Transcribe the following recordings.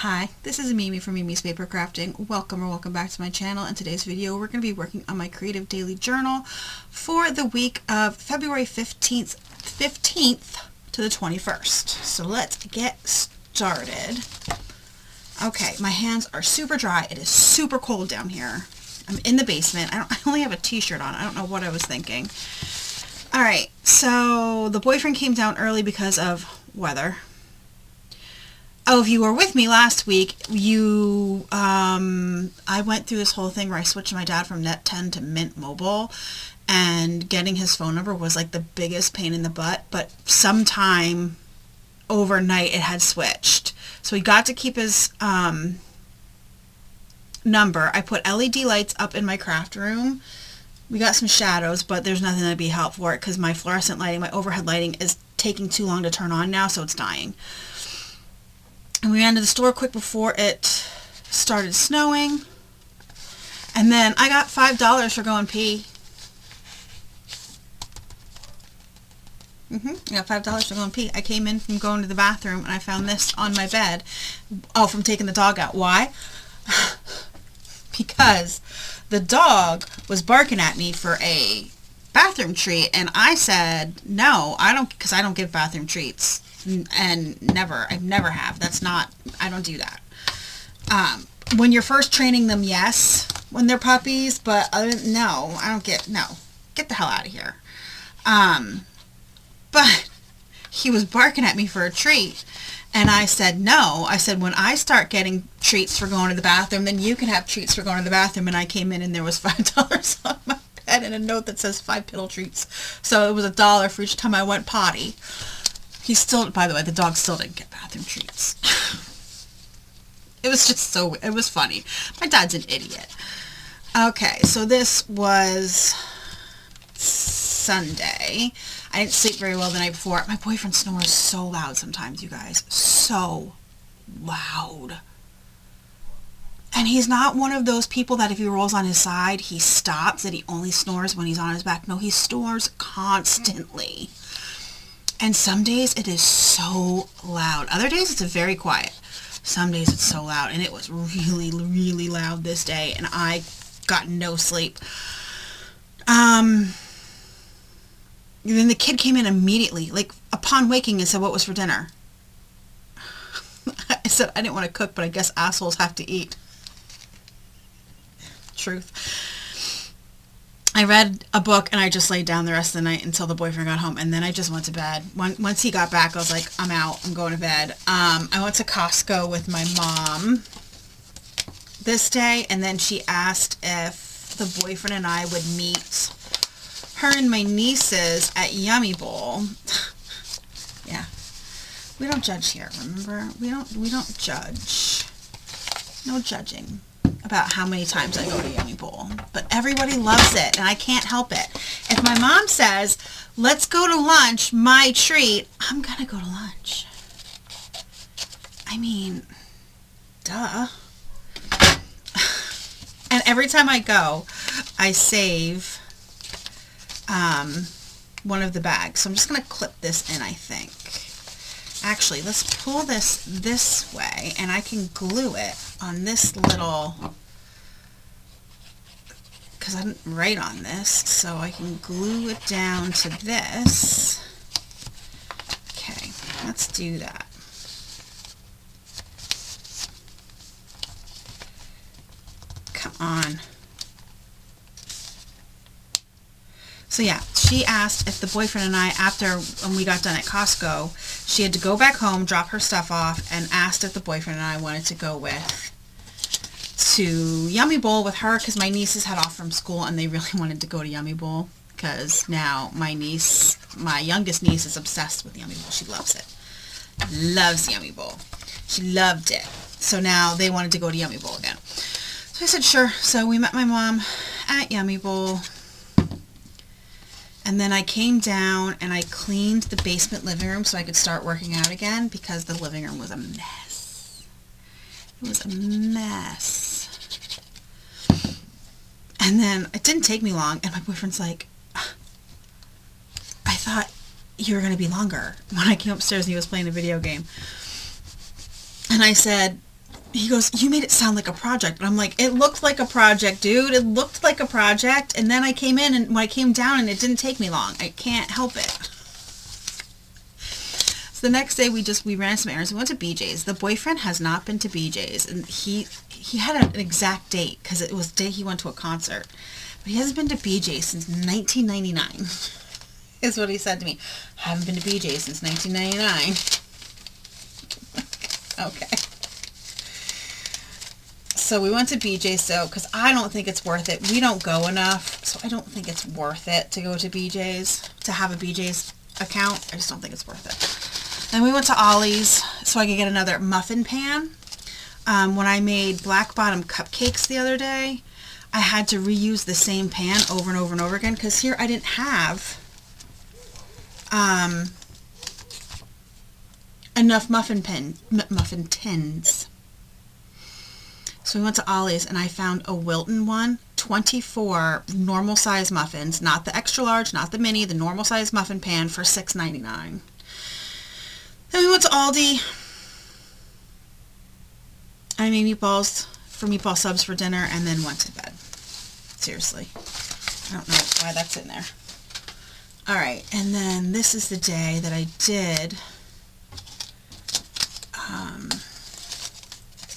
Hi, this is Mimi from Mimi's Paper Crafting. Welcome back to my channel. In today's video, we're going to be working on my creative daily journal for the week of February 15th to the 21st. So let's get started. Okay, my hands are super dry. It is super cold down here. I'm in the basement. I only have a t-shirt on. I don't know what I was thinking. All right, so the boyfriend came down early because of weather. Oh, if you were with me last week, I went through this whole thing where I switched my dad from Net 10 to Mint Mobile, and getting his phone number was like the biggest pain in the butt, but sometime overnight it had switched. So he got to keep his number. I put LED lights up in my craft room. We got some shadows, but there's nothing that'd be helpful for it because my fluorescent lighting, my overhead lighting is taking too long to turn on now, so it's dying. And we ran to the store quick before it started snowing. And then I got $5 for going pee. I got $5 for going pee. I came in from going to the bathroom and I found this on my bed. Oh, from taking the dog out. Why? Because the dog was barking at me for a bathroom treat, and I said no, I don't, because I don't give bathroom treats. And I never have. That's not, I don't do that. When you're first training them, yes, when they're puppies, but no, I don't get the hell out of here. But he was barking at me for a treat, and I said no. I said, when I start getting treats for going to the bathroom, then you can have treats for going to the bathroom. And I came in and there was $5 on my bed and a note that says 5 piddle treats. So it was $1 for each time I went potty. He still, by the way, the dog still didn't get bathroom treats. It was just it was funny. My dad's an idiot. Okay, so this was Sunday. I didn't sleep very well the night before. My boyfriend snores so loud sometimes, you guys. So loud. And he's not one of those people that if he rolls on his side, he stops, that he only snores when he's on his back. No, he snores constantly. And some days it is so loud. Other days it's very quiet. Some days it's so loud. And it was really, really loud this day. And I got no sleep. Then the kid came in immediately, like upon waking, and said, "What was for dinner?" I said, "I didn't want to cook, but I guess assholes have to eat." Truth. I read a book and I just laid down the rest of the night until the boyfriend got home, and then I just went to bed. Once he got back, I was like, I'm out. I'm going to bed. I went to Costco with my mom this day, and then she asked if the boyfriend and I would meet her and my nieces at Yummy Bowl. Yeah. We don't judge here, remember? We don't judge. No judging about how many times I go to Yummy Bowl. But everybody loves it, and I can't help it. If my mom says, let's go to lunch, my treat, I'm gonna go to lunch. I mean, duh. And every time I go, I save one of the bags. So I'm just gonna clip this in, I think. Actually, let's pull this way, and I can glue it on this little, because I didn't write on this, so I can glue it down to this. Okay, let's do that. Come on. So yeah, she asked if the boyfriend and I, when we got done at Costco, she had to go back home, drop her stuff off, and asked if the boyfriend and I wanted to go to Yummy Bowl with her, because my nieces had off from school and they really wanted to go to Yummy Bowl, because now my youngest niece is obsessed with Yummy Bowl. She loves it. Loves Yummy Bowl. She loved it. So now they wanted to go to Yummy Bowl again. So I said, sure. So we met my mom at Yummy Bowl. And then I came down and I cleaned the basement living room so I could start working out again, because the living room was a mess. It was a mess. And then it didn't take me long, and my boyfriend's like, I thought you were going to be longer, when I came upstairs and he was playing a video game. And I said, he goes, you made it sound like a project. And I'm like, it looked like a project, dude. It looked like a project. And then I came in, and when I came down, and it didn't take me long. I can't help it. So the next day we ran some errands. We went to BJ's. The boyfriend has not been to BJ's, and he had an exact date because it was the day he went to a concert. But he hasn't been to BJ's since 1999. Is what he said to me. Haven't been to BJ's since 1999. Okay. So we went to BJ's, because I don't think it's worth it. We don't go enough, so I don't think it's worth it to go to BJ's, to have a BJ's account. I just don't think it's worth it. Then we went to Ollie's so I could get another muffin pan. When I made black bottom cupcakes the other day, I had to reuse the same pan over and over and over again, because here I didn't have enough muffin tins. So we went to Ollie's, and I found a Wilton one, 24 normal size muffins, not the extra large, not the mini, the normal size muffin pan for $6.99. Then we went to Aldi. I made meatballs for meatball subs for dinner, and then went to bed. Seriously. I don't know why that's in there. Alright, and then this is the day that I did...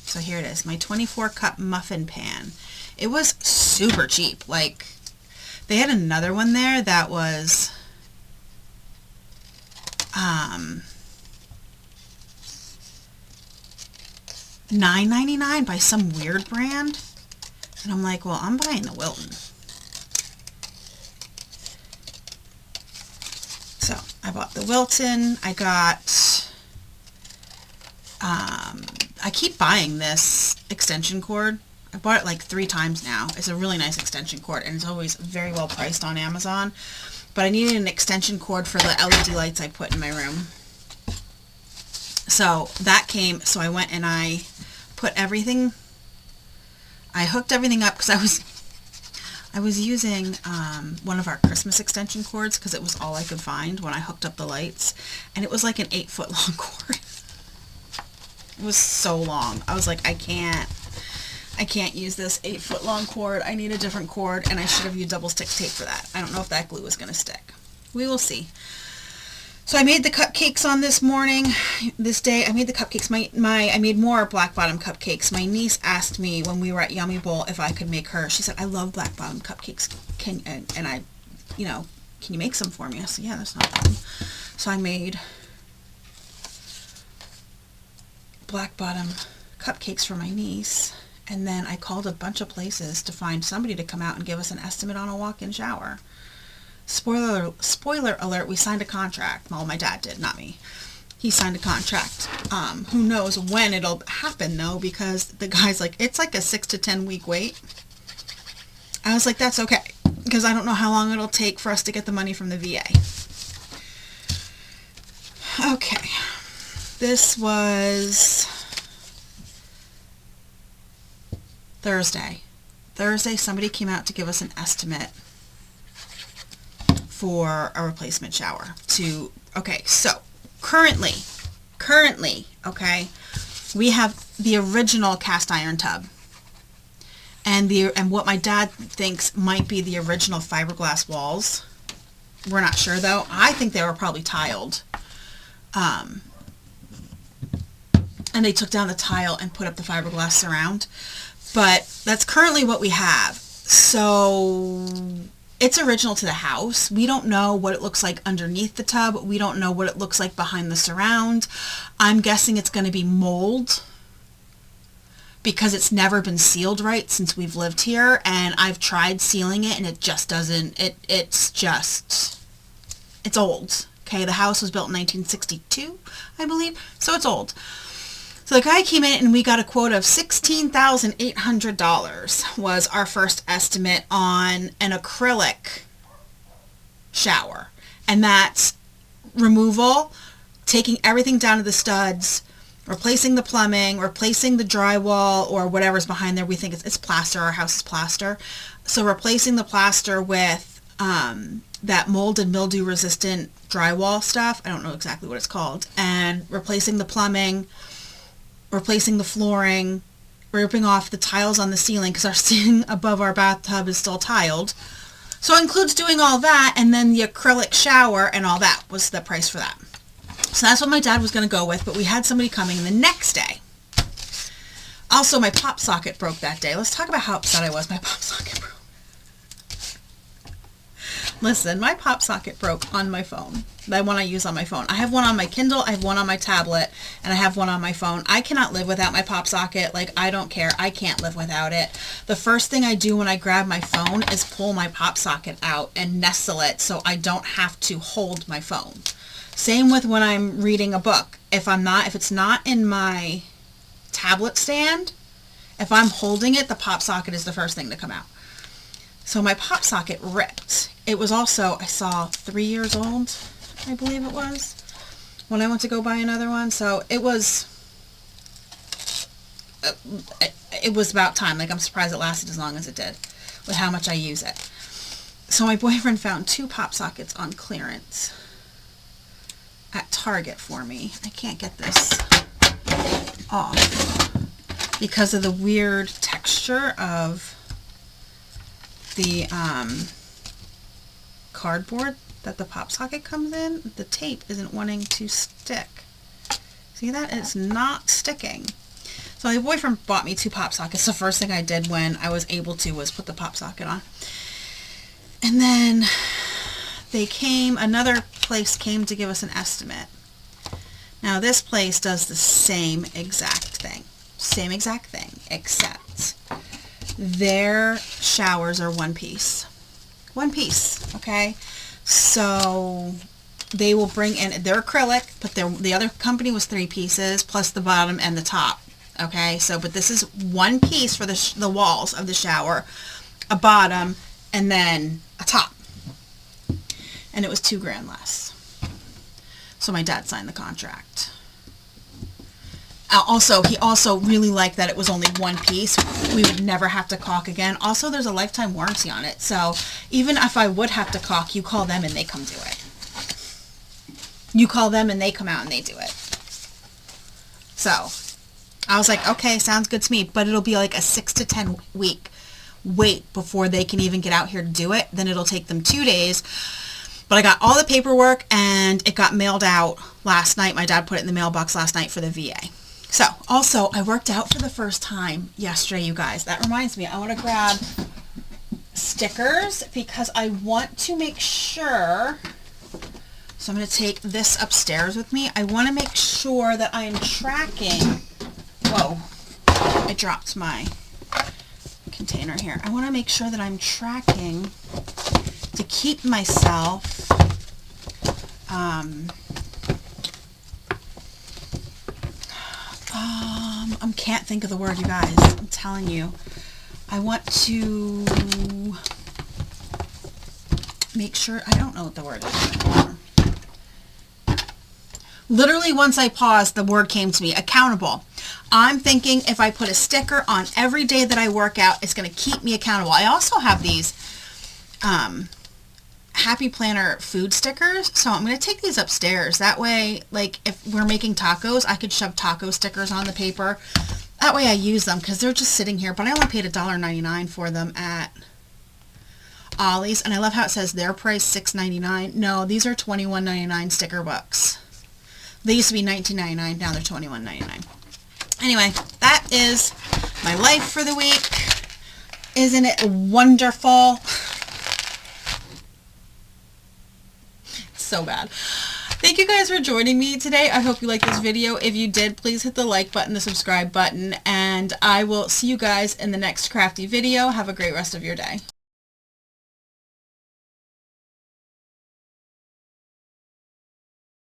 So here it is, my 24 cup muffin pan. It was super cheap. Like, they had another one there that was $9.99 by some weird brand. And I'm like, well, I'm buying the Wilton. So I bought the Wilton. I got I keep buying this extension cord. I bought it like 3 times now. It's a really nice extension cord, and it's always very well priced on Amazon. But I needed an extension cord for the LED lights I put in my room. So that came, so I went and I put everything, I hooked everything up, because I was using one of our Christmas extension cords, because it was all I could find when I hooked up the lights. And it was like an 8-foot long cord. It was so long. I was like, I can't use this 8-foot long cord. I need a different cord, and I should have used double stick tape for that. I don't know if that glue is going to stick. We will see. So I made the cupcakes on this day. I made the cupcakes. I made more black bottom cupcakes. My niece asked me when we were at Yummy Bowl if I could make her. She said, I love black bottom cupcakes. Can you make some for me? I said, yeah, that's not a problem. So I made black bottom cupcakes for my niece, and then I called a bunch of places to find somebody to come out and give us an estimate on a walk-in shower. Spoiler alert, we signed a contract. Well, my dad did, not me. He signed a contract. Who knows when it'll happen, though, because the guy's like, it's like a 6 to 10 week wait. I was like, that's okay, because I don't know how long it'll take for us to get the money from the VA. Okay. This was Thursday. Somebody came out to give us an estimate for a replacement shower. Okay, so currently, okay, we have the original cast iron tub. And what my dad thinks might be the original fiberglass walls. We're not sure, though. I think they were probably tiled. And they took down the tile and put up the fiberglass surround. But that's currently what we have. So it's original to the house. We don't know what it looks like underneath the tub. We don't know what it looks like behind the surround. I'm guessing it's going to be mold, because it's never been sealed right since we've lived here. And I've tried sealing it, and it just doesn't. It's old. Okay, the house was built in 1962, I believe. So it's old. So the guy came in, and we got a quote of $16,800 was our first estimate on an acrylic shower. And that's removal, taking everything down to the studs, replacing the plumbing, replacing the drywall or whatever's behind there. We think it's plaster. Our house is plaster. So replacing the plaster with that mold and mildew resistant drywall stuff. I don't know exactly what it's called. And replacing the plumbing, replacing the flooring, ripping off the tiles on the ceiling because our ceiling above our bathtub is still tiled. So it includes doing all that, and then the acrylic shower and all that was the price for that. So that's what my dad was going to go with, but we had somebody coming the next day. Also, my pop socket broke that day. Let's talk about how upset I was my pop socket broke. Listen, my pop socket broke on my phone. The one I use on my phone. I have one on my Kindle, I have one on my tablet, and I have one on my phone. I cannot live without my pop socket. Like, I don't care. I can't live without it. The first thing I do when I grab my phone is pull my pop socket out and nestle it so I don't have to hold my phone. Same with when I'm reading a book. If it's not in my tablet stand, if I'm holding it, the pop socket is the first thing to come out. So my pop socket ripped. It was also, I saw 3 years old, I believe it was, when I went to go buy another one. So it was about time. Like, I'm surprised it lasted as long as it did with how much I use it. So my boyfriend found 2 pop sockets on clearance at Target for me. I can't get this off because of the weird texture of the cardboard that the pop socket comes in. The tape isn't wanting to stick. See that? It's not sticking. So my boyfriend bought me 2 pop sockets. The first thing I did when I was able to was put the pop socket on. And then another place came to give us an estimate. Now this place does the same exact thing. Same exact thing, except their showers are one piece. One piece, okay? So they will bring in, they're acrylic, but the other company was 3 pieces, plus the bottom and the top, okay? So, but this is one piece for the walls of the shower, a bottom, and then a top. And it was $2,000 less. So my dad signed the contract. He also really liked that it was only one piece. We would never have to caulk again. Also, there's a lifetime warranty on it. So even if I would have to caulk, you call them and they come do it. You call them and they come out and they do it. So I was like, okay, sounds good to me. But it'll be like a 6 to 10 week wait before they can even get out here to do it. Then it'll take them 2 days. But I got all the paperwork and it got mailed out last night. My dad put it in the mailbox last night for the VA. So, also, I worked out for the first time yesterday, you guys. That reminds me, I want to grab stickers because I want to make sure. So I'm going to take this upstairs with me. I want to make sure that I am tracking. Whoa, I dropped my container here. I want to make sure that I'm tracking to keep myself I can't think of the word, you guys. I'm telling you. I want to make sure, I don't know what the word is anymore. Literally, once I paused, the word came to me, accountable. I'm thinking if I put a sticker on every day that I work out, it's going to keep me accountable. I also have these Happy Planner food stickers, so I'm going to take these upstairs. That way, like, if we're making tacos, I could shove taco stickers on the paper. That way I use them, because they're just sitting here, but I only paid $1.99 for them at Ollie's, and I love how it says their price $6.99. No, these are $21.99 sticker books. They used to be $19.99, now they're $21.99. Anyway, that is my life for the week. Isn't it wonderful? So bad. Thank you guys for joining me today. I hope you liked this video. If you did, please hit the like button, the subscribe button, and I will see you guys in the next crafty video. Have a great rest of your day.